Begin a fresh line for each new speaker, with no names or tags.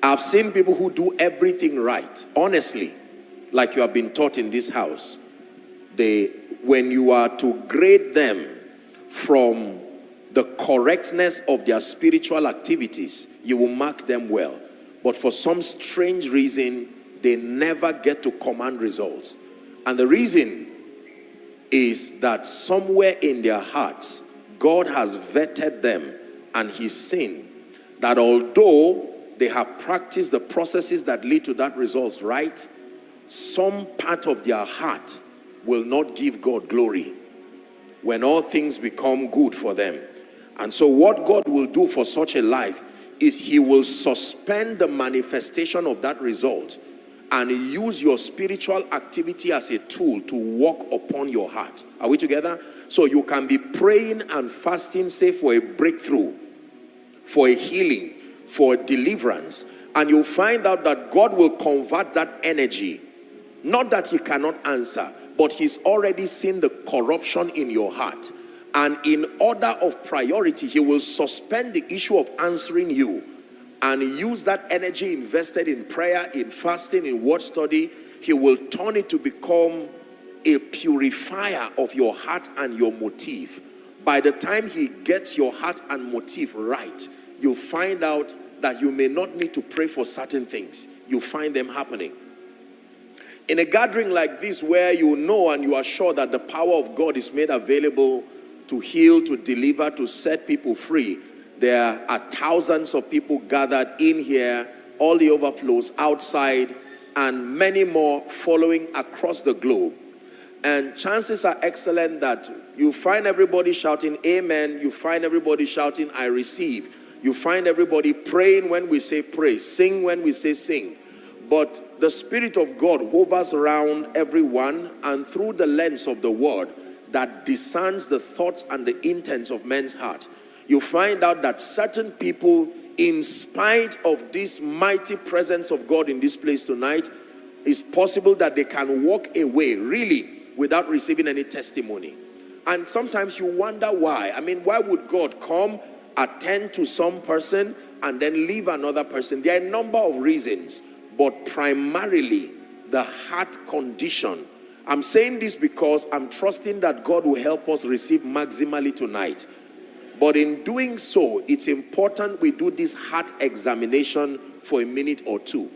I've seen people who do everything right, honestly, like you have been taught in this house. When you are to grade them from the correctness of their spiritual activities, you will mark them well. But for some strange reason, they never get to command results. And the reason is that somewhere in their hearts, God has vetted them and He's seen that although they have practiced the processes that lead to that result right, some part of their heart will not give God glory when all things become good for them. And so what God will do for such a life is He will suspend the manifestation of that result and use your spiritual activity as a tool to work upon your heart. Are we together? So you can be praying and fasting, say, for a breakthrough, for a healing, for deliverance, and you'll find out that God will convert that energy. Not that He cannot answer, but He's already seen the corruption in your heart. And in order of priority, He will suspend the issue of answering you and use that energy invested in prayer, in fasting, in word study. He will turn it to become a purifier of your heart and your motive. By the time He gets your heart and motive right, you'll find out that you may not need to pray for certain things. You find them happening. In a gathering like this, where you know and you are sure that the power of God is made available to heal, to deliver, to set people free, there are thousands of people gathered in here, all the overflows outside, and many more following across the globe. And chances are excellent that you find everybody shouting amen, you find everybody shouting I receive, you find everybody praying when we say pray, sing when we say sing. But the Spirit of God hovers around everyone, and through the lens of the word that discerns the thoughts and the intents of men's heart, you find out that certain people, in spite of this mighty presence of God in this place tonight, it's possible that they can walk away really without receiving any testimony. And sometimes you wonder why. I mean, why would God come, attend to some person, and then leave another person? There are a number of reasons, but primarily the heart condition. I'm saying this because I'm trusting that God will help us receive maximally tonight. But in doing so, it's important we do this heart examination for a minute or two.